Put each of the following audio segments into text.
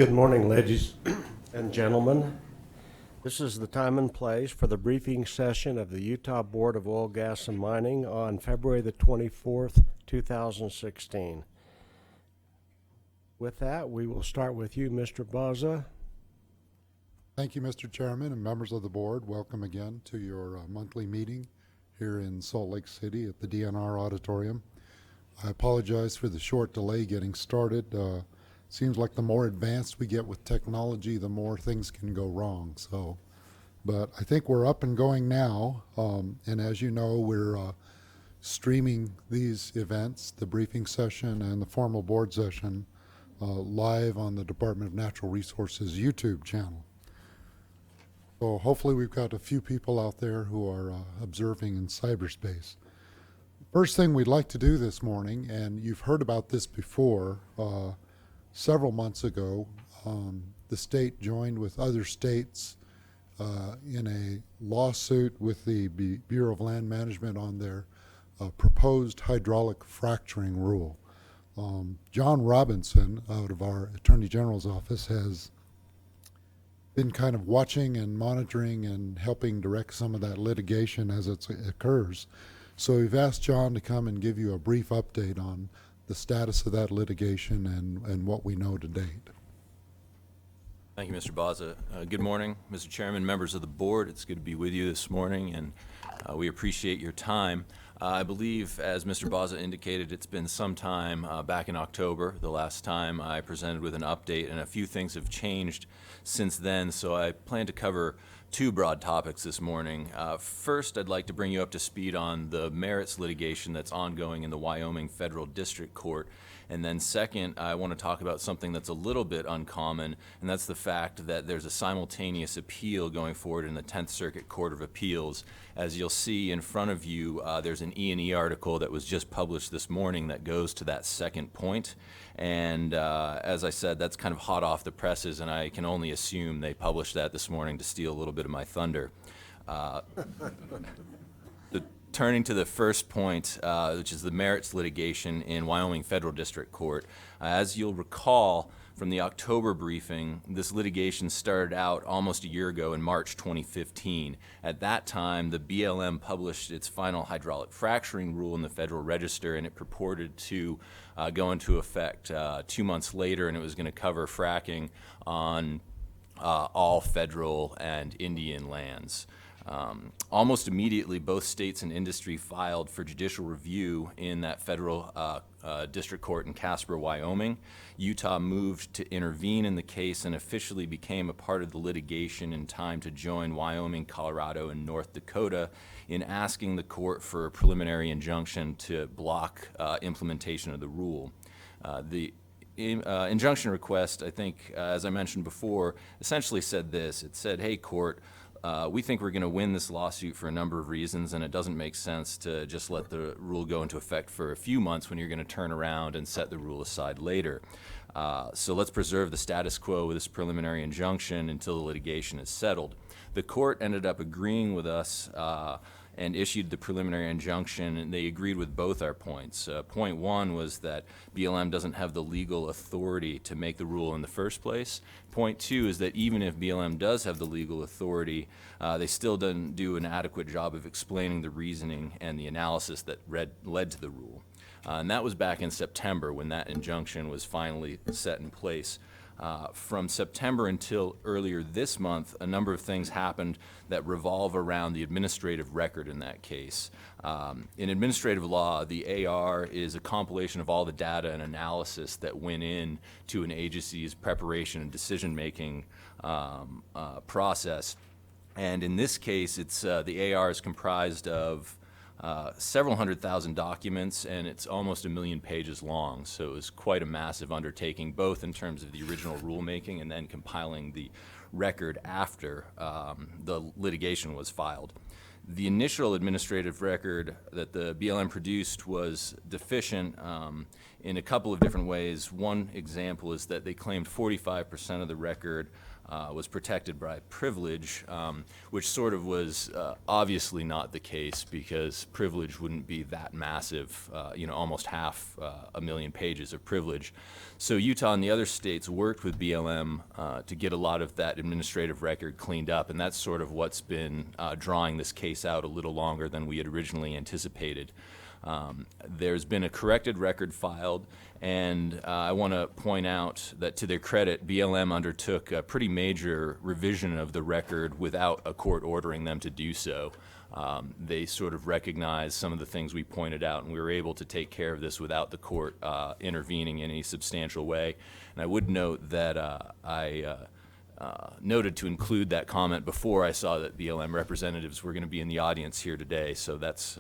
Good morning, ladies and gentlemen. This is the time and place for the briefing session of the Utah Board of Oil, Gas, and Mining on February the 24th, 2016. With that, we will start with you, Mr. Baza. Thank you, Mr. Chairman and members of the board. Welcome again to your monthly meeting here in Salt Lake City at the DNR Auditorium. I apologize for the short delay getting started. Seems like the more advanced we get with technology, the more things can go wrong. But I think we're up and going now. And as you know, we're streaming these events, the briefing session and the formal board session, live on the Department of Natural Resources YouTube channel. So hopefully we've got a few people out there who are observing in cyberspace. First thing we'd like to do this morning, and you've heard about this before, several months ago, the state joined with other states in a lawsuit with the Bureau of Land Management on their proposed hydraulic fracturing rule. John Robinson, out of our Attorney General's office, has been kind of watching and monitoring and helping direct some of that litigation as it occurs. So we've asked John to come and give you a brief update on the status of that litigation and what we know to date. Thank you, Mr. Baza. Good morning, Mr. Chairman, members of the board. It's good to be with you this morning, and we appreciate your time. I believe, as Mr. Baza indicated, it's been some time back in October, the last time I presented with an update, and a few things have changed since then, so I plan to cover two broad topics this morning. First, I'd like to bring you up to speed on the merits litigation that's ongoing in the Wyoming Federal District Court. And then second, I want to talk about something that's a little bit uncommon, and that's the fact that there's a simultaneous appeal going forward in the 10th Circuit Court of Appeals. As you'll see in front of you, there's an E&E article that was just published this morning that goes to that second point. And as I said, that's kind of hot off the presses, and I can only assume they published that this morning to steal a little bit of my thunder. Turning to the first point, which is the merits litigation in Wyoming Federal District Court. As you'll recall from the October briefing, this litigation started out almost a year ago in March 2015. At that time, the BLM published its final hydraulic fracturing rule in the Federal Register, and it purported to go into effect 2 months later, and it was going to cover fracking on all federal and Indian lands. Almost immediately, both states and industry filed for judicial review in that federal district court in Casper, Wyoming. Utah moved to intervene in the case and officially became a part of the litigation in time to join Wyoming, Colorado, and North Dakota in asking the court for a preliminary injunction to block implementation of the rule. The injunction request, I think, as I mentioned before, essentially said this. It said, hey, court, we think we're going to win this lawsuit for a number of reasons, and it doesn't make sense to just let the rule go into effect for a few months when you're going to turn around and set the rule aside later. So let's preserve the status quo with this preliminary injunction until the litigation is settled. The court ended up agreeing with us and issued the preliminary injunction, and they agreed with both our points. Point one was that BLM doesn't have the legal authority to make the rule in the first place. Point two is that even if BLM does have the legal authority, they still didn't do an adequate job of explaining the reasoning and the analysis that led to the rule. And that was back in September when that injunction was finally set in place. From September until earlier this month, a number of things happened that revolve around the administrative record in that case. In administrative law, the AR is a compilation of all the data and analysis that went in to an agency's preparation and decision-making process. And in this case, it's the AR is comprised of several 100,000 documents, and it's almost 1 million pages long. So it was quite a massive undertaking, both in terms of the original rulemaking and then compiling the record after the litigation was filed. The initial administrative record that the BLM produced was deficient in a couple of different ways. One example is that they claimed 45% of the record was protected by privilege, which sort of was obviously not the case because privilege wouldn't be that massive, almost half a million pages of privilege. So Utah and the other states worked with BLM to get a lot of that administrative record cleaned up, and that's sort of what's been drawing this case out a little longer than we had originally anticipated. There's been a corrected record filed, and I want to point out that to their credit, BLM undertook a pretty major revision of the record without a court ordering them to do so. They sort of recognized some of the things we pointed out, and we were able to take care of this without the court intervening in any substantial way. And I would note that I noted to include that comment before I saw that BLM representatives were going to be in the audience here today, so that's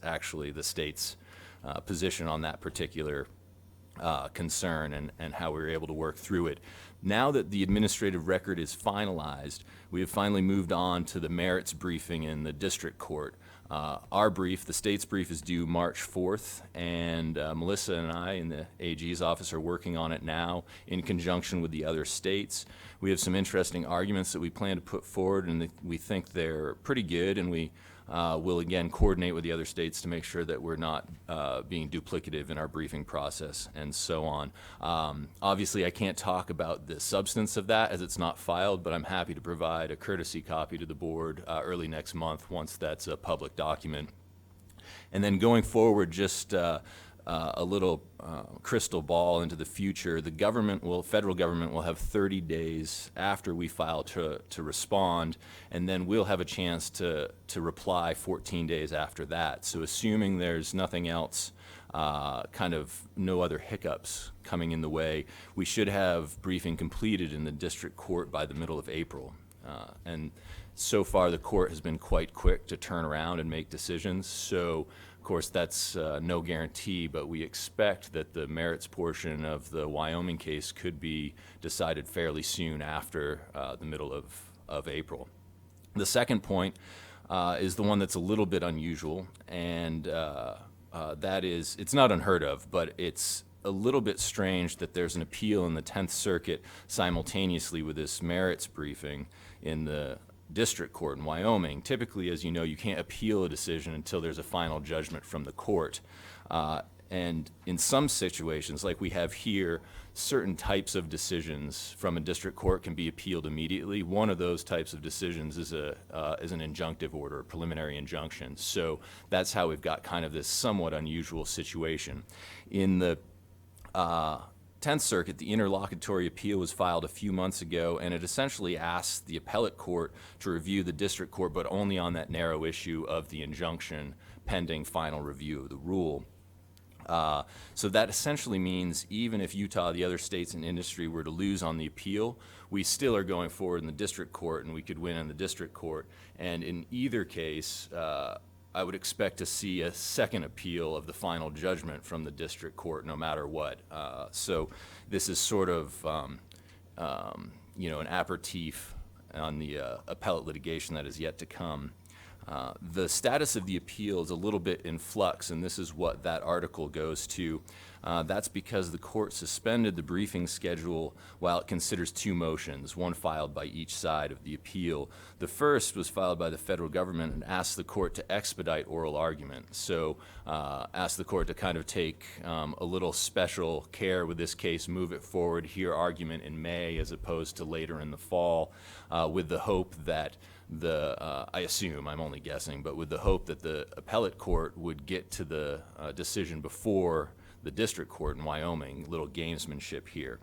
actually the state's position on that particular concern and how we were able to work through it. Now that the administrative record is finalized, we have finally moved on to the merits briefing in the district court. Our brief, the state's brief, is due March 4th, and Melissa and I in the AG's office are working on it now in conjunction with the other states. We have some interesting arguments that we plan to put forward, and we think they're pretty good, and we will again coordinate with the other states to make sure that we're not being duplicative in our briefing process and so on. Obviously, I can't talk about the substance of that as it's not filed, but I'm happy to provide a courtesy copy to the board early next month once that's a public document. And then going forward, just a little crystal ball into the future, the federal government will have 30 days after we file to respond, and then we'll have a chance to reply 14 days after that. So assuming there's nothing else, kind of no other hiccups coming in the way, we should have briefing completed in the district court by the middle of April. And so far the court has been quite quick to turn around and make decisions. So of course, that's no guarantee, but we expect that the merits portion of the Wyoming case could be decided fairly soon after the middle of April. The second point is the one that's a little bit unusual, and that is, it's not unheard of, but it's a little bit strange that there's an appeal in the 10th Circuit simultaneously with this merits briefing in the district court in Wyoming. Typically, as you know, you can't appeal a decision until there's a final judgment from the court. And in some situations, like we have here, certain types of decisions from a district court can be appealed immediately. One of those types of decisions is an injunctive order, a preliminary injunction. So that's how we've got kind of this somewhat unusual situation. In the 10th Circuit, the interlocutory appeal was filed a few months ago, and it essentially asks the appellate court to review the district court, but only on that narrow issue of the injunction pending final review of the rule. So that essentially means even if Utah, the other states and industry were to lose on the appeal, we still are going forward in the district court, and we could win in the district court. And in either case, I would expect to see a second appeal of the final judgment from the district court no matter what. So this is sort of, an aperitif on the appellate litigation that is yet to come. The status of the appeal is a little bit in flux, and this is what that article goes to. That's because the court suspended the briefing schedule while it considers two motions, one filed by each side of the appeal. The first was filed by the federal government and asked the court to expedite oral argument. So asked the court to kind of take a little special care with this case, move it forward, hear argument in May as opposed to later in the fall, with the hope that I assume, I'm only guessing, but with the hope that the appellate court would get to the decision before the district court in Wyoming. Little gamesmanship here.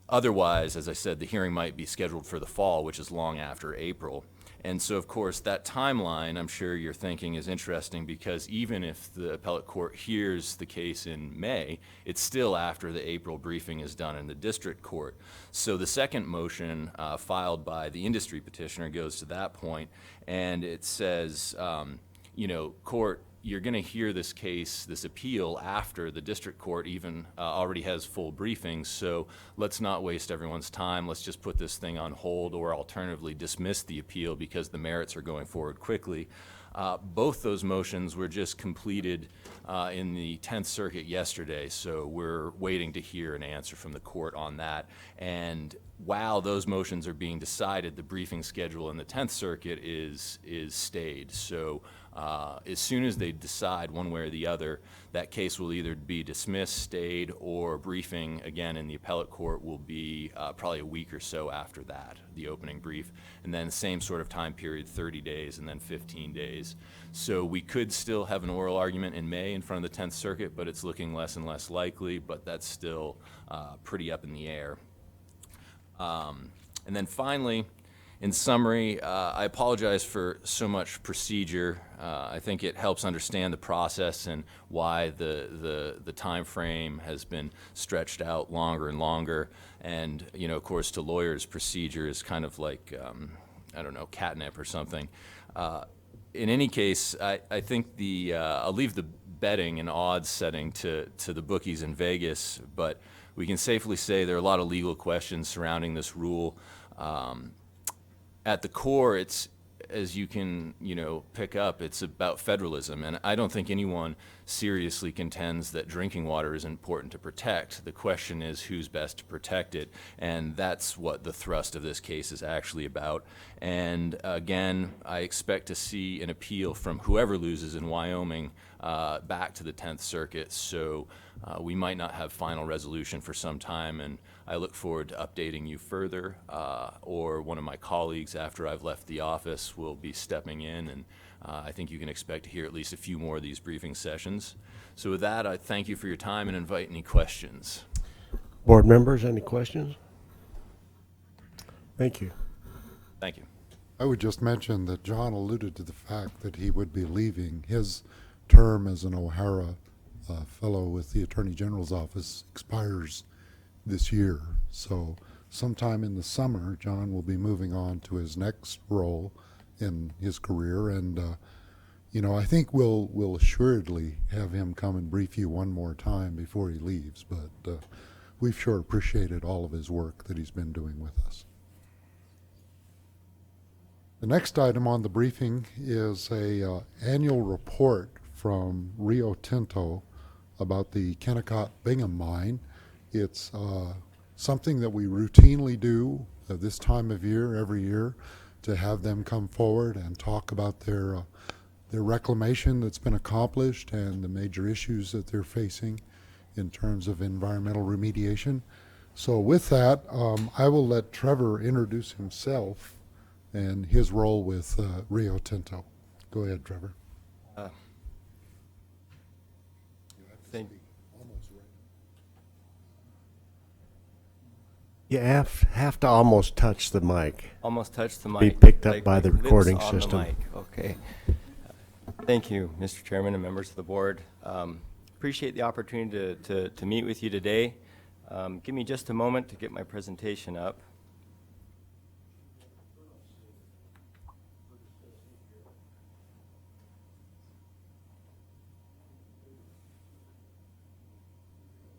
Otherwise, as I said, the hearing might be scheduled for the fall, which is long after April. And so, of course, that timeline, I'm sure you're thinking, is interesting because even if the appellate court hears the case in May, it's still after the April briefing is done in the district court. So the second motion filed by the industry petitioner goes to that point, and it says, court, you're going to hear this case, this appeal, after the district court even already has full briefings. So let's not waste everyone's time. Let's just put this thing on hold, or alternatively dismiss the appeal because the merits are going forward quickly. Both those motions were just completed in the 10th Circuit yesterday, so we're waiting to hear an answer from the court on that. And while those motions are being decided, the briefing schedule in the 10th Circuit is stayed. So as soon as they decide one way or the other, that case will either be dismissed, stayed, or briefing again in the appellate court will be probably a week or so after that, the opening brief. And then same sort of time period, 30 days and then 15 days. So we could still have an oral argument in May in front of the 10th Circuit, but it's looking less and less likely, but that's still pretty up in the air. And then finally, in summary, I apologize for so much procedure. I think it helps understand the process and why the time frame has been stretched out longer and longer. And, you know, of course, to lawyers, procedure is kind of like, I don't know, catnip or something. In any case, I think I'll leave the betting and odds setting to the bookies in Vegas, but we can safely say there are a lot of legal questions surrounding this rule. At the core, it's, as you can, pick up, it's about federalism, and I don't think anyone seriously contends that drinking water is important to protect. The question is who's best to protect it, and that's what the thrust of this case is actually about. And again, I expect to see an appeal from whoever loses in Wyoming back to the 10th Circuit, so we might not have final resolution for some time, and I look forward to updating you further, or one of my colleagues after I've left the office will be stepping in, and I think you can expect to hear at least a few more of these briefing sessions. So with that, I thank you for your time and invite any questions. Board members, any questions? Thank you. Thank you. I would just mention that John alluded to the fact that he would be leaving. His term as an O'Hara fellow with the Attorney General's office expires this year. So sometime in the summer, John will be moving on to his next role in his career. And, I think we'll assuredly have him come and brief you one more time before he leaves. But we've sure appreciated all of his work that he's been doing with us. The next item on the briefing is a annual report from Rio Tinto about the Kennecott Bingham mine. It's something that we routinely do at this time of year, every year, to have them come forward and talk about their reclamation that's been accomplished and the major issues that they're facing in terms of environmental remediation. So with that, I will let Trevor introduce himself and his role with Rio Tinto. Go ahead, Trevor. You have to almost touch the mic. Almost touched the mic. Be picked up Like by the lips recording on the system. mic. Okay. Thank you, Mr. Chairman and members of the board. Appreciate the opportunity to meet with you today. Give me just a moment to get my presentation up.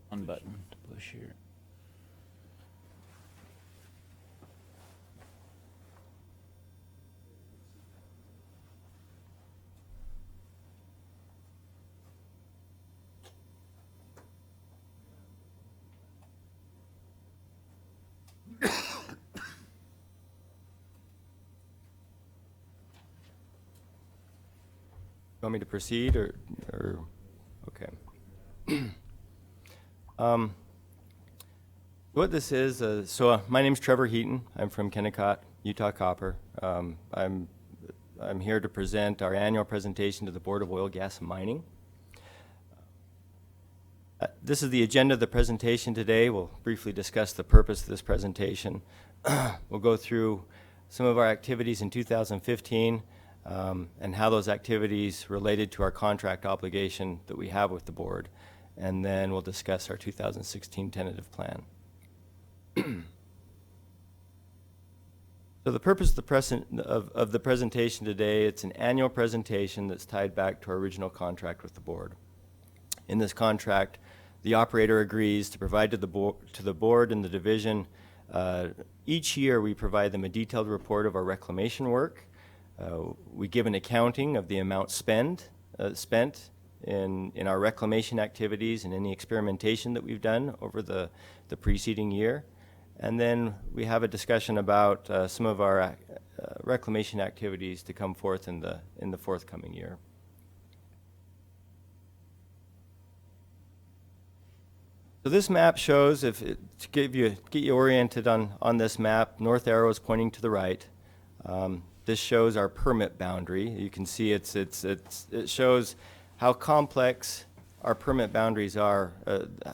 One button to push here. Want me to proceed or okay. What this is, my name's Trevor Heaton. I'm from Kennecott, Utah Copper. I'm here to present our annual presentation to the Board of Oil, Gas, and Mining. This is the agenda of the presentation today. We'll briefly discuss the purpose of this presentation. We'll go through some of our activities in 2015 and how those activities related to our contract obligation that we have with the board. And then we'll discuss our 2016 tentative plan. So the purpose of the presentation today, it's an annual presentation that's tied back to our original contract with the board. In this contract, the operator agrees to provide to the board and the division. Each year we provide them a detailed report of our reclamation work. We give an accounting of the amount spent in our reclamation activities and any experimentation that we've done over the preceding year. And then we have a discussion about some of our reclamation activities to come forth in the forthcoming year. So this map shows, to get you oriented on this map, north arrow is pointing to the right. This shows our permit boundary. You can see it shows how complex our permit boundaries are,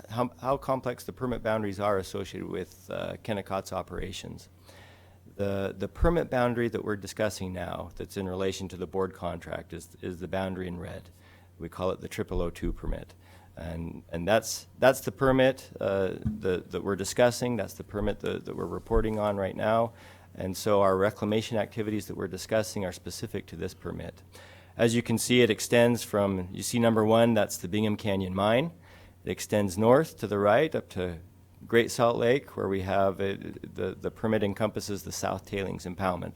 how complex the permit boundaries are associated with Kennecott's operations. The permit boundary that we're discussing now, that's in relation to the board contract, is the boundary in red. We call it the 0002 permit. And that's the permit that we're discussing. That's the permit that we're reporting on right now. And so our reclamation activities that we're discussing are specific to this permit. As you can see, it extends from, you see number 1, that's the Bingham Canyon Mine. It extends north to the right up to Great Salt Lake, where we have the permit encompasses the South Tailings Impoundment.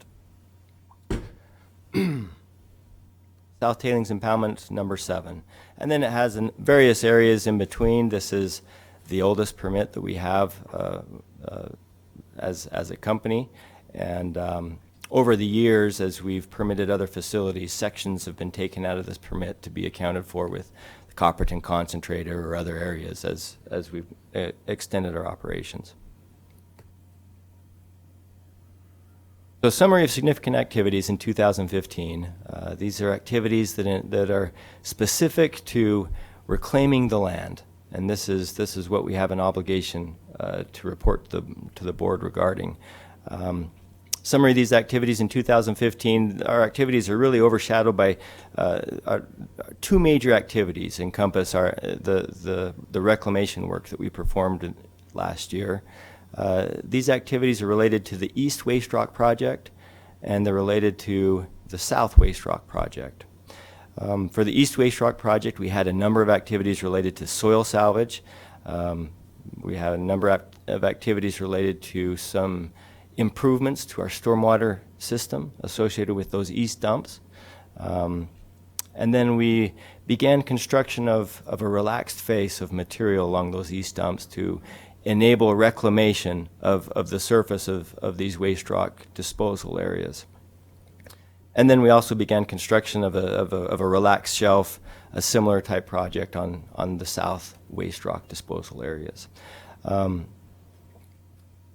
South Tailings Impoundment number 7. And then it has various areas in between. This is the oldest permit that we have as a company. And over the years, as we've permitted other facilities, sections have been taken out of this permit to be accounted for with the Copperton concentrator or other areas as we've extended our operations. So summary of significant activities in 2015. These are activities that are specific to reclaiming the land. And this is what we have an obligation to report to the board regarding. Summary of these activities in 2015, our activities are really overshadowed by our two major activities encompass the reclamation work that we performed last year. These activities are related to the East Waste Rock Project, and they're related to the South Waste Rock Project. For the East Waste Rock Project, we had a number of activities related to soil salvage. We had a number of activities related to some improvements to our stormwater system associated with those east dumps. And then we began construction of a relaxed face of material along those east dumps to enable reclamation of the surface of these waste rock disposal areas. And then we also began construction of a relaxed shelf, a similar type project on the south waste rock disposal areas.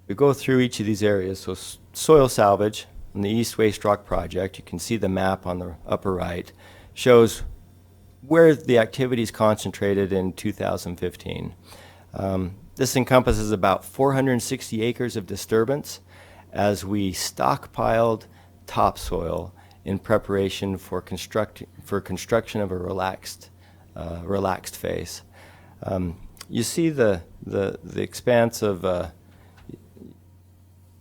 We go through each of these areas. So soil salvage on the East Waste Rock Project, you can see the map on the upper right, shows where the activity is concentrated in 2015. This encompasses about 460 acres of disturbance as we stockpiled topsoil in preparation for construction of a relaxed face. You see the expanse of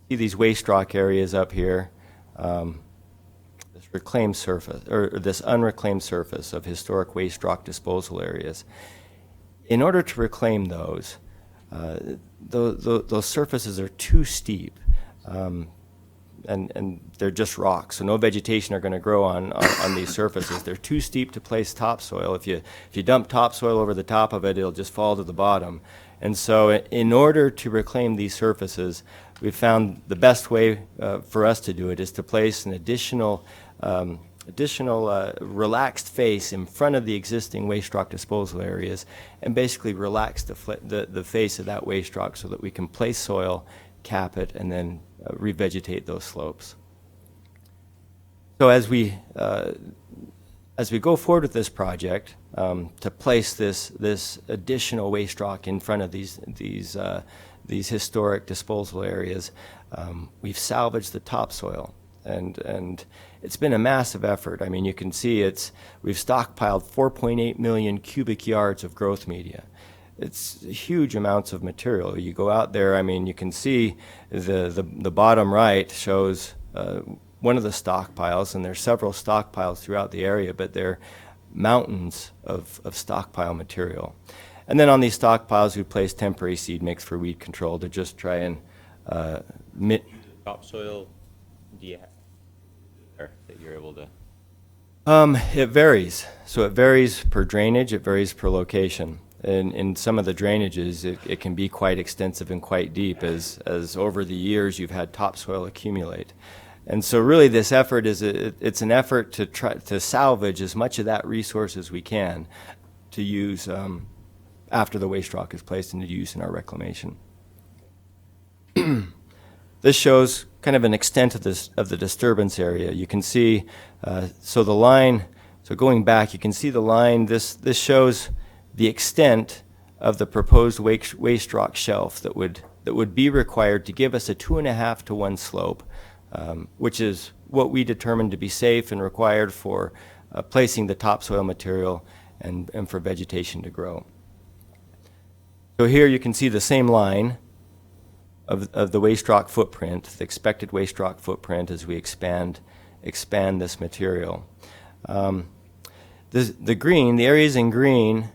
see these waste rock areas up here, this reclaimed surface, or this unreclaimed surface of historic waste rock disposal areas. In order to reclaim those surfaces are too steep, and they're just rocks, so no vegetation are going to grow on these surfaces. They're too steep to place topsoil. If you dump topsoil over the top of it, it'll just fall to the bottom. And so in order to reclaim these surfaces, we found the best way for us to do it is to place an additional relaxed face in front of the existing waste rock disposal areas and basically relax the face of that waste rock so that we can place soil, cap it, and then revegetate those slopes. So as we go forward with this project, to place this additional waste rock in front of these historic disposal areas, we've salvaged the topsoil, and it's been a massive effort. I mean, you can see we've stockpiled 4.8 million cubic yards of growth media. It's huge amounts of material. You go out there, I mean, you can see the bottom right shows one of the stockpiles, and there's several stockpiles throughout the area, but they're mountains of stockpile material. And then on these stockpiles, we place temporary seed mix for weed control to just try and Topsoil, do you have there that you're able to? It varies. So it varies per drainage, it varies per location. In some of the drainages, it can be quite extensive and quite deep as over the years you've had topsoil accumulate. And so really this effort is, it's an effort to try to salvage as much of that resource as we can to use after the waste rock is placed into use in our reclamation. This shows kind of an extent of the disturbance area. You can see, so the line, so going back, you can see the line, this shows the extent of the proposed waste rock shelf that would be required to give us a 2.5 to 1 slope, which is what we determined to be safe and required for placing the topsoil material and for vegetation to grow. So here you can see the same line of the waste rock footprint, the expected waste rock footprint as we expand this material. The green, the areas in green,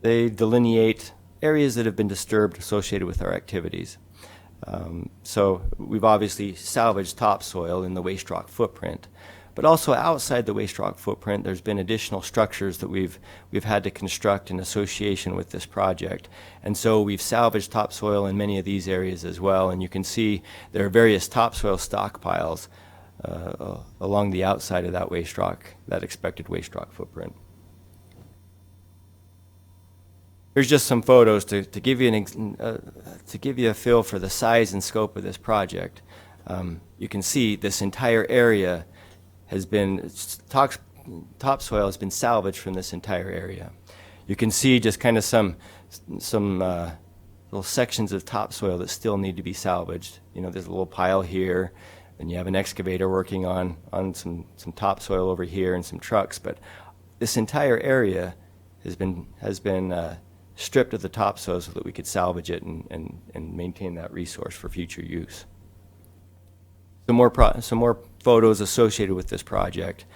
they delineate areas that have been disturbed associated with our activities. So we've obviously salvaged topsoil in the waste rock footprint, but also outside the waste rock footprint, there's been additional structures that we've had to construct in association with this project. And so we've salvaged topsoil in many of these areas as well, and you can see there are various topsoil stockpiles along the outside of that waste rock, that expected waste rock footprint. Here's just some photos to give you to give you a feel for the size and scope of this project. You can see this entire area has been, topsoil has been salvaged from this entire area. You can see just kind of some little sections of topsoil that still need to be salvaged. You know, there's a little pile here, and you have an excavator working on some topsoil over here and some trucks, but this entire area has been stripped of the topsoil so that we could salvage it and maintain that resource for future use. Some more photos associated with this project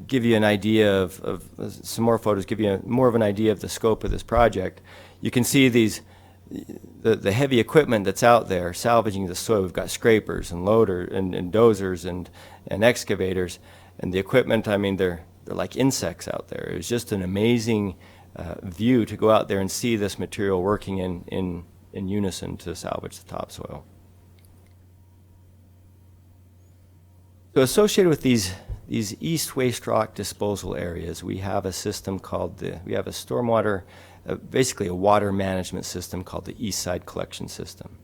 give you an idea of some more photos give you more of an idea of the scope of this project. You can see the heavy equipment that's out there salvaging the soil. We've got scrapers and loaders and dozers and excavators, and the equipment, I mean, they're like insects out there. It was just an amazing view to go out there and see this material working in unison to salvage the topsoil. So associated with these east waste rock disposal areas, we have a system called we have a stormwater, basically a water management system called the East Side Collection System.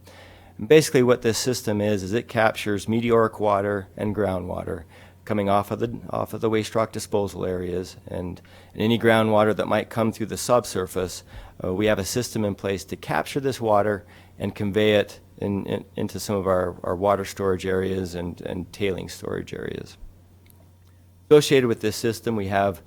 And basically what this system is it captures meteoric water and groundwater coming off of the waste rock disposal areas, and any groundwater that might come through the subsurface, we have a system in place to capture this water and convey it into some of our water storage areas and tailing storage areas. Associated with this system, we have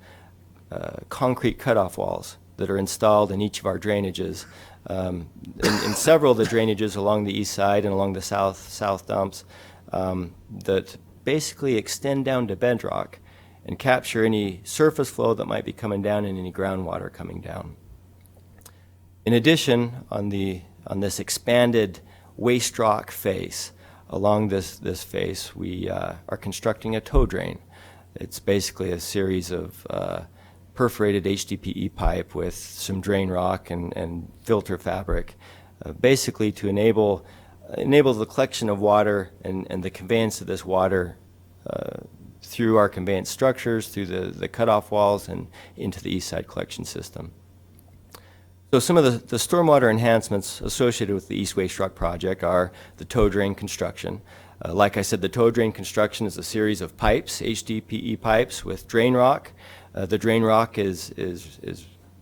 concrete cutoff walls that are installed in each of our drainages. In several of the drainages along the east side and along the south dumps that basically extend down to bedrock and capture any surface flow that might be coming down and any groundwater coming down. In addition, on this expanded waste rock face, along this face, we are constructing a tow drain. It's basically a series of perforated HDPE pipe with some drain rock and filter fabric, basically to enable the collection of water and the conveyance of this water through our conveyance structures, through the cutoff walls, and into the east side collection system. So some of the stormwater enhancements associated with the East Waste Rock project are the tow drain construction. Like I said, the tow drain construction is a series of pipes, HDPE pipes with drain rock. The drain rock is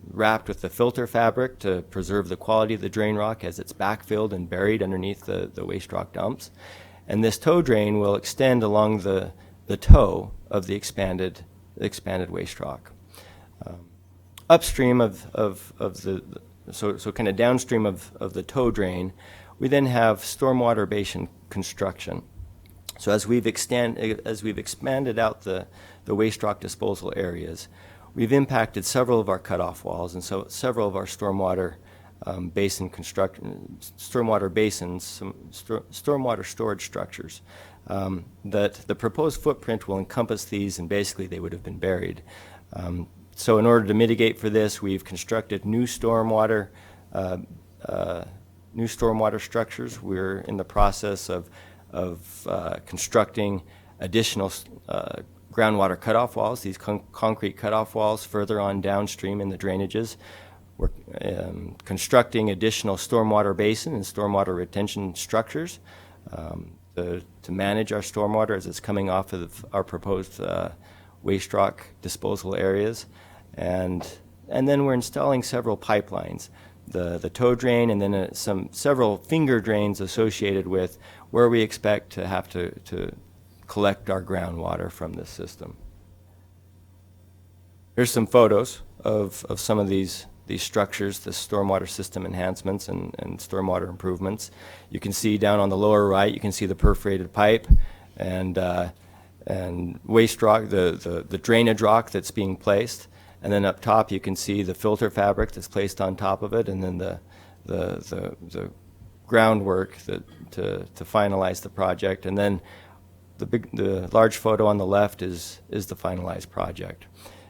wrapped with the filter fabric to preserve the quality of the drain rock as it's backfilled and buried underneath the waste rock dumps. And this tow drain will extend along the toe of the expanded waste rock. Upstream so kind of downstream of the tow drain, we then have stormwater basin construction. So as we've expanded out the waste rock disposal areas, we've impacted several of our cutoff walls and so several of our stormwater stormwater basins, some stormwater storage structures. That the proposed footprint will encompass these, and basically they would have been buried. So in order to mitigate for this, we've constructed new stormwater structures. We're in the process of constructing additional groundwater cutoff walls, these concrete cutoff walls further on downstream in the drainages. We're constructing additional stormwater basin and stormwater retention structures to manage our stormwater as it's coming off of our proposed waste rock disposal areas. And then we're installing several pipelines, the tow drain, and then several finger drains associated with where we expect to have to collect our groundwater from this system. Here's some photos of some of these structures, the stormwater system enhancements and stormwater improvements. You can see down on the lower right, you can see the perforated pipe and waste rock, the drainage rock that's being placed. And then up top, you can see the filter fabric that's placed on top of it, and then the groundwork to finalize the project. And then the large photo on the left is the finalized project.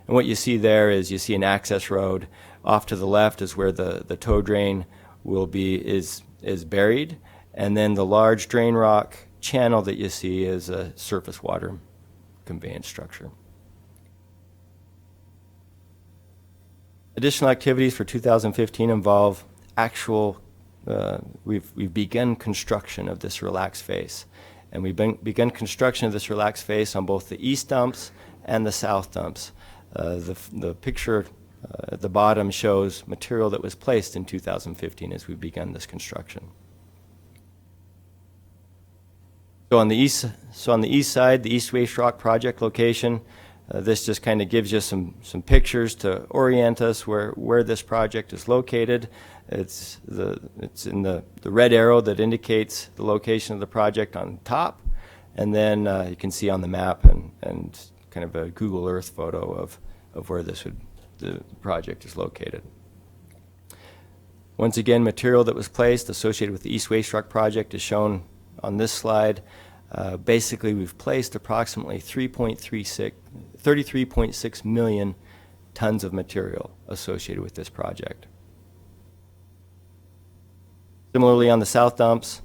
And what you see there is you see an access road. Off to the left is where the tow drain is buried, and then the large drain rock channel that you see is a surface water conveyance structure. Additional activities for 2015 involve we've begun construction of this relaxed face. And we've begun construction of this relaxed face on both the east dumps and the south dumps. The picture at the bottom shows material that was placed in 2015 as we've begun this construction. So on the east side, the East Waste Rock project location, this just kind of gives you some pictures to orient us where this project is located. It's in the red arrow that indicates the location of the project on top, and then you can see on the map and kind of a Google Earth photo of where the project is located. Once again, material that was placed associated with the East Waste Rock project is shown on this slide. Basically, we've placed approximately 33.6 million tons of material associated with this project. Similarly, on the south dumps,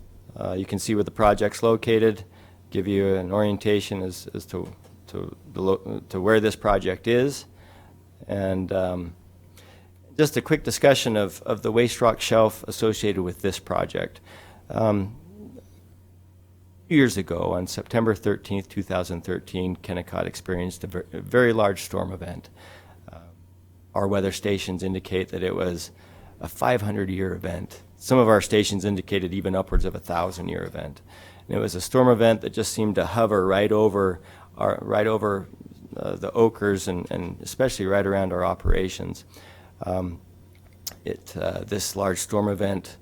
you can see where the project's located, give you an orientation as to where this project is. And just a quick discussion of the waste rock shelf associated with this project. Years ago, on September 13th, 2013, Kennecott experienced a very large storm event. Our weather stations indicate that it was a 500-year event. Some of our stations indicated even upwards of a 1,000-year event. And it was a storm event that just seemed to hover right over the Oakers and especially right around our operations. This large storm event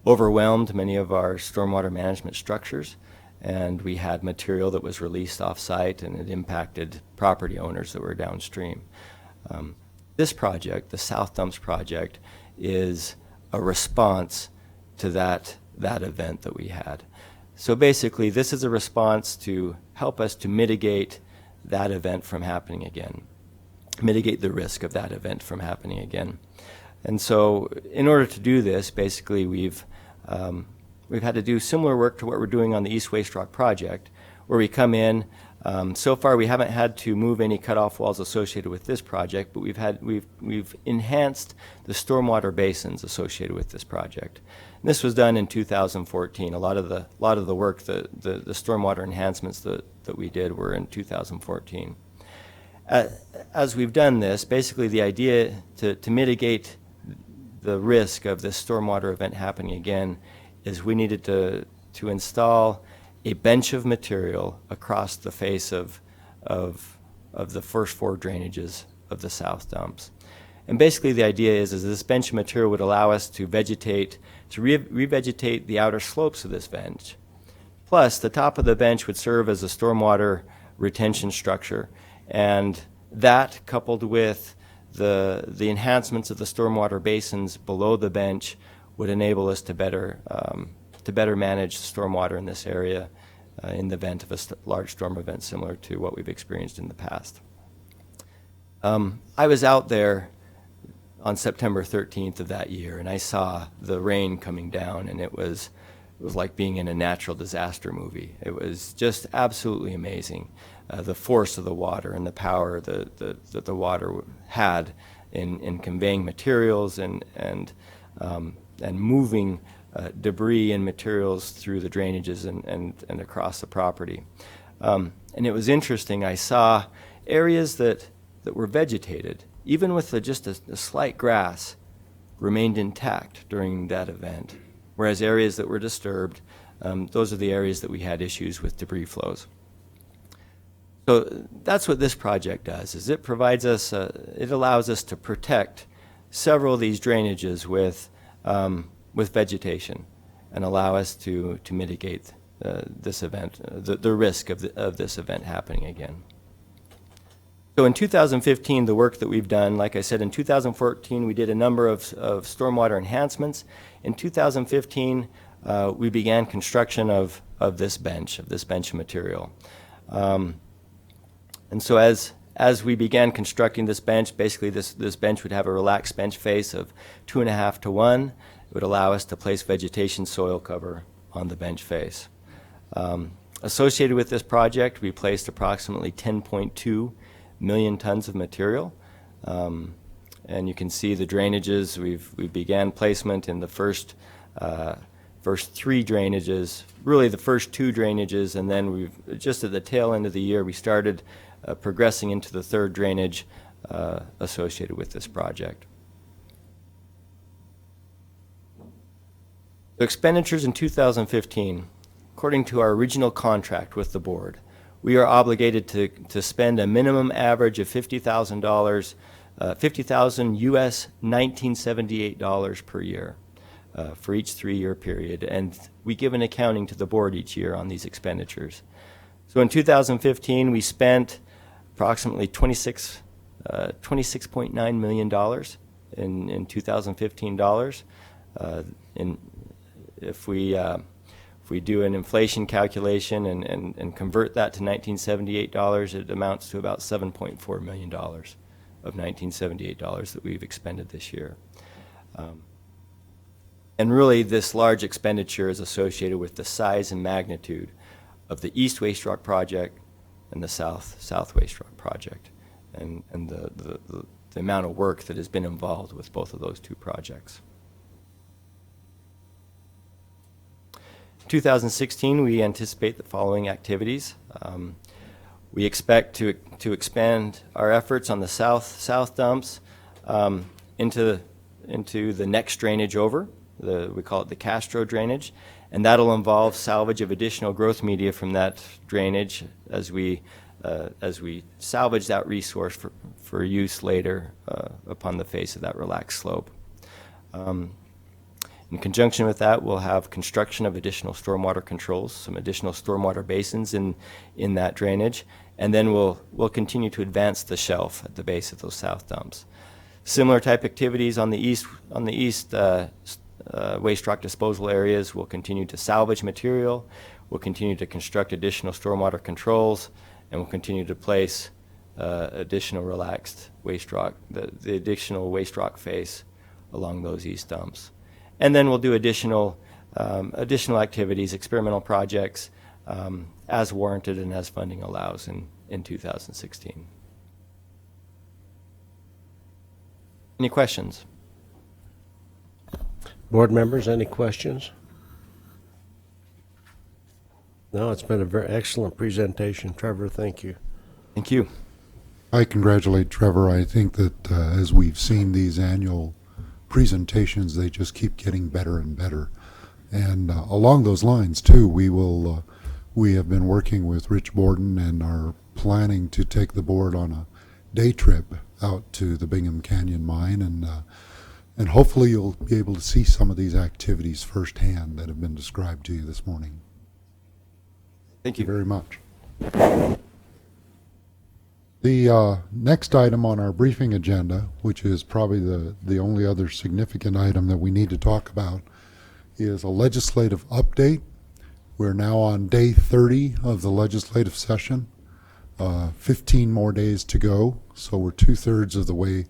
overwhelmed many of our stormwater management structures, and we had material that was released off-site, and it impacted property owners that were downstream. This project, the South Dumps project, is a response to that event that we had. So basically, this is a response to help us to mitigate that event from happening again, mitigate the risk of that event from happening again. And so in order to do this, basically we've had to do similar work to what we're doing on the East Waste Rock project, where we come in. So far, we haven't had to move any cutoff walls associated with this project, but we've enhanced the stormwater basins associated with this project. And this was done in 2014. A lot of the work, the stormwater enhancements that we did were in 2014. As we've done this, basically the idea to mitigate the risk of this stormwater event happening again is we needed to install a bench of material across the face of the first four drainages of the south dumps. And basically the idea is this bench of material would allow us to revegetate the outer slopes of this bench, Plus, the top of the bench would serve as a stormwater retention structure. And that, coupled with the enhancements of the stormwater basins below the bench, would enable us to better manage stormwater in this area in the event of a large storm event similar to what we've experienced in the past. I was out there on September 13th of that year, and I saw the rain coming down, and it was like being in a natural disaster movie. It was just absolutely amazing, the force of the water and the power that the water had in conveying materials and moving debris and materials through the drainages and across the property. And it was interesting. I saw areas that were vegetated, even with just a slight grass, remained intact during that event, whereas areas that were disturbed, those are the areas that we had issues with debris flows. So that's what this project does, is it provides us, it allows us to protect several of these drainages with vegetation and allow us to mitigate this event, the risk of this event happening again. So in 2015, the work that we've done, like I said, in 2014, we did a number of stormwater enhancements. In 2015, we began construction of this bench material. And so as we began constructing this bench, basically this bench would have a relaxed bench face of 2.5 to 1. It would allow us to place vegetation soil cover on the bench face. Associated with this project, we placed approximately 10.2 million tons of material. And you can see the drainages. We began placement in the first 3 drainages, really the first 2 drainages, and then just at the tail end of the year, we started progressing into the 3rd drainage associated with this project. The expenditures in 2015, according to our original contract with the board, we are obligated to spend a minimum average of $50,000, $50,000 US $1978 per year for each 3-year period, and we give an accounting to the board each year on these expenditures. So in 2015, we spent approximately $26.9 million in 2015 dollars. If we do an inflation calculation and convert that to $1978, it amounts to about $7.4 million of $1978 that we've expended this year. And really, this large expenditure is associated with the size and magnitude of the East Waste Rock project and the South Waste Rock project, and the amount of work that has been involved with both of those 2 projects. In 2016, we anticipate the following activities. We expect to expand our efforts on the south dumps into the next drainage over. We call it the Castro drainage, and that'll involve salvage of additional growth media from that drainage as we salvage that resource for use later upon the face of that relaxed slope. In conjunction with that, we'll have construction of additional stormwater controls, some additional stormwater basins in that drainage, and then we'll continue to advance the shelf at the base of those south dumps. Similar type activities on the east waste rock disposal areas. We'll continue to salvage material, we'll continue to construct additional stormwater controls, and we'll continue to place additional relaxed waste rock, the additional waste rock face along those east dumps. And then we'll do additional activities, experimental projects, as warranted and as funding allows in 2016. Any questions? Board members, any questions? No, it's been a very excellent presentation. Trevor, thank you. Thank you. I congratulate Trevor. I think that as we've seen these annual presentations, they just keep getting better and better. And along those lines, too, we have been working with Rich Borden and are planning to take the board on a day trip out to the Bingham Canyon mine, and hopefully you'll be able to see some of these activities firsthand that have been described to you this morning. Thank Thank you you. very much. The next item on our briefing agenda, which is probably the only other significant item that we need to talk about, is a legislative update. We're now on day 30 of the legislative session. 15 more days to go, so we're 2/3 of the way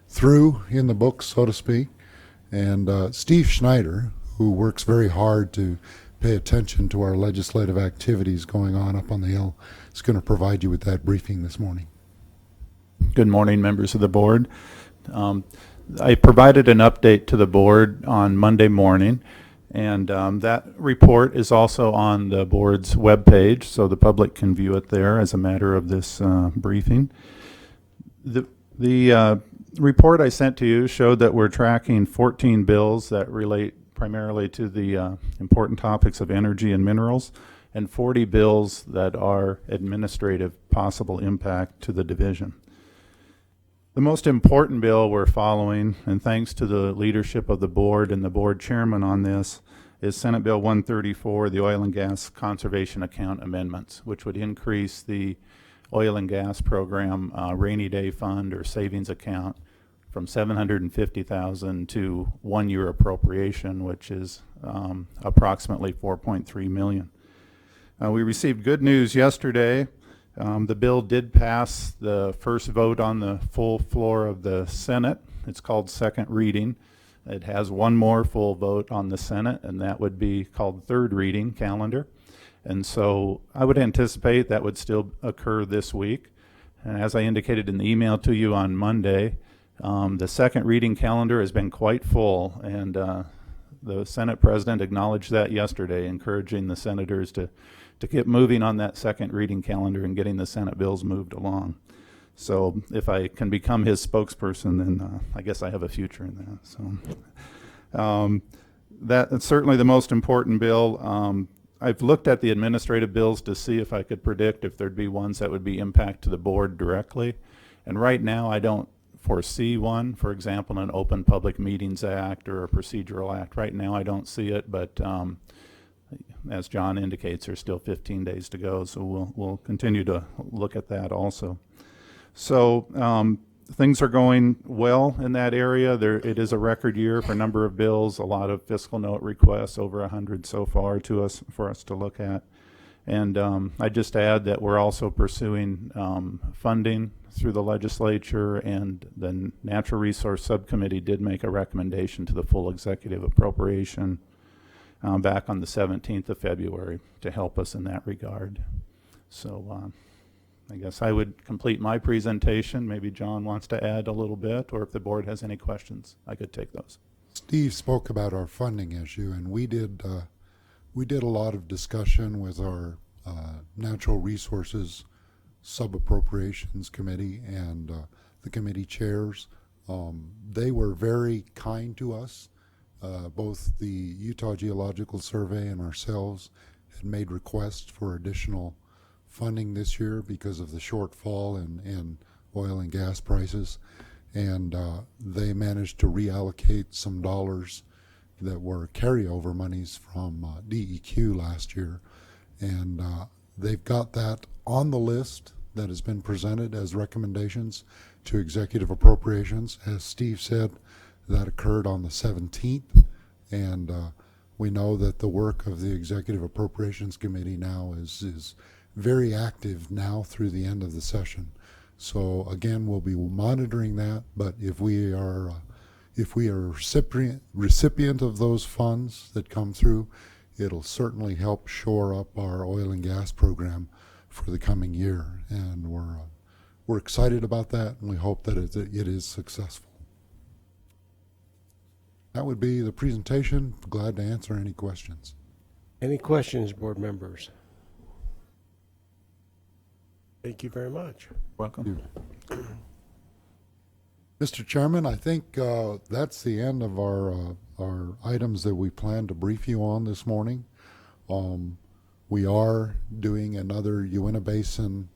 through in the books, so to speak. And Steve Schneider, who works very hard to pay attention to our legislative activities going on up on the Hill, is going to provide you with that briefing this morning. Good morning, members of the board. I provided an update to the board on Monday morning, and that report is also on the board's webpage, so the public can view it there as a matter of this briefing. The report I sent to you showed that we're tracking 14 bills that relate primarily to the important topics of energy and minerals, and 40 bills that are administrative possible impact to the division. The most important bill we're following, and thanks to the leadership of the board and the board chairman on this, is Senate Bill 134, the Oil and Gas Conservation Account Amendments, which would increase the oil and gas program rainy day fund or savings account from $750,000 to 1 year appropriation, which is approximately $4.3 million. We received good news yesterday. The bill did pass the first vote on the full floor of the Senate. It's called second reading. It has one more full vote on the Senate, and that would be called third reading calendar. And so I would anticipate that would still occur this week. And as I indicated in the email to you on Monday, the second reading calendar has been quite full, and the Senate president acknowledged that yesterday, encouraging the senators to get moving on that second reading calendar and getting the Senate bills moved along. So if I can become his spokesperson, then I guess I have a future in that. So that's certainly the most important bill. I've looked at the administrative bills to see if I could predict if there'd be ones that would be impact to the board directly. And right now I don't foresee one, for example, an Open Public Meetings Act or a procedural act. Right now I don't see it, but as John indicates, there's still 15 days to go, so we'll continue to look at that also. So things are going well in that area. It is a record year for a number of bills, a lot of fiscal note requests, over 100 so far for us to look at. And I just add that we're also pursuing funding through the legislature, and the Natural Resource Subcommittee did make a recommendation to the full executive appropriation back on the 17th of February to help us in that regard. So I guess I would complete my presentation. Maybe John wants to add a little bit, or if the board has any questions, I could take those. Steve spoke about our funding issue, and we did a lot of discussion with our Natural Resources Sub-Appropriations Committee and the committee chairs. They were very kind to us. Both the Utah Geological Survey and ourselves had made requests for additional funding this year because of the shortfall in oil and gas prices, and they managed to reallocate some dollars that were carryover monies from DEQ last year, and they've got that on the list that has been presented as recommendations to executive appropriations. As Steve said, that occurred on the 17th, and we know that the work of the Executive Appropriations Committee now is very active now through the end of the session. So again, we'll be monitoring that, but if we are recipient of those funds that come through, it'll certainly help shore up our oil and gas program for the coming year, and we're excited about that, and we hope that it is successful. That would be the presentation. Glad to answer any questions. Any questions, board members? Thank you very much. Welcome. Mr. Chairman, I think that's the end of our items that we plan to brief you on this morning. We are doing another Uintah Basin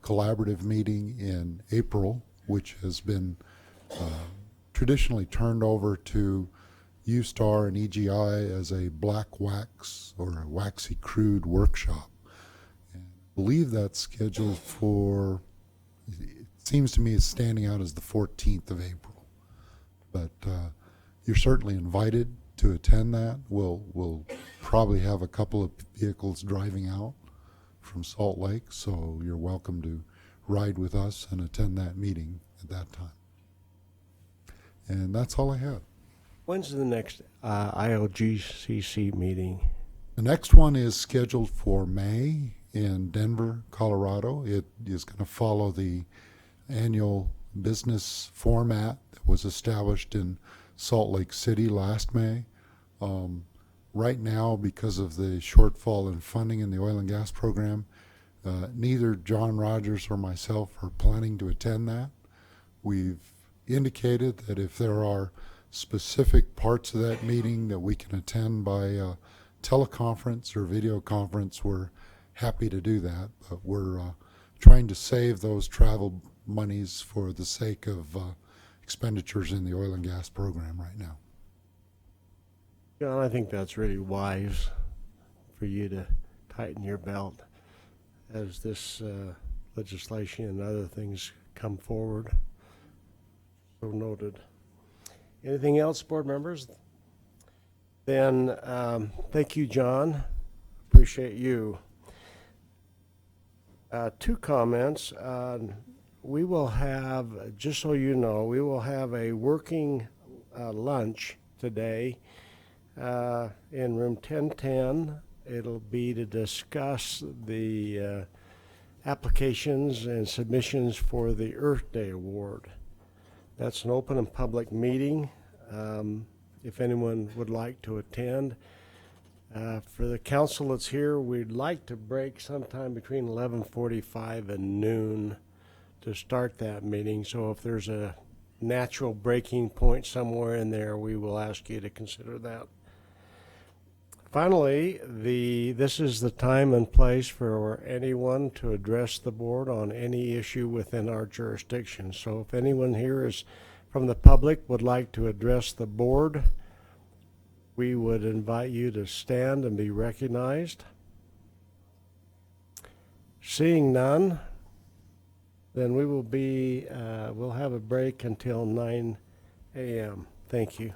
collaborative meeting in April, which has been traditionally turned over to U-Star and EGI as a black wax or a waxy crude workshop. And I believe that's scheduled for, it seems to me it's standing out as the 14th of April. But you're certainly invited to attend that. We'll probably have a couple of vehicles driving out from Salt Lake, so you're welcome to ride with us and attend that meeting at that time. And that's all I had. When's the next ILGCC meeting? The next one is scheduled for May in Denver, Colorado. It is going to follow the annual business format that was established in Salt Lake City last May. Right now, because of the shortfall in funding in the oil and gas program, neither John Rogers or myself are planning to attend that. We've indicated that if there are specific parts of that meeting that we can attend by teleconference or video conference, we're happy to do that. But we're trying to save those travel monies for the sake of expenditures in the oil and gas program right now. John, I think that's really wise for you to tighten your belt as this legislation and other things come forward. So noted. Anything else, board members? Then thank you, John. Appreciate you. Two comments. We will have, just so you know, we will have a working lunch today in room 1010. It'll be to discuss the applications and submissions for the Earth Day Award. That's an open and public meeting. If anyone would like to attend. For the council that's here, we'd like to break sometime between 11:45 and noon to start that meeting. So if there's a natural breaking point somewhere in there, we will ask you to consider that. Finally, this is the time and place for anyone to address the board on any issue within our jurisdiction. So if anyone here is from the public would like to address the board, we would invite you to stand and be recognized. Seeing none, then we will we'll have a break until 9 a.m. Thank you.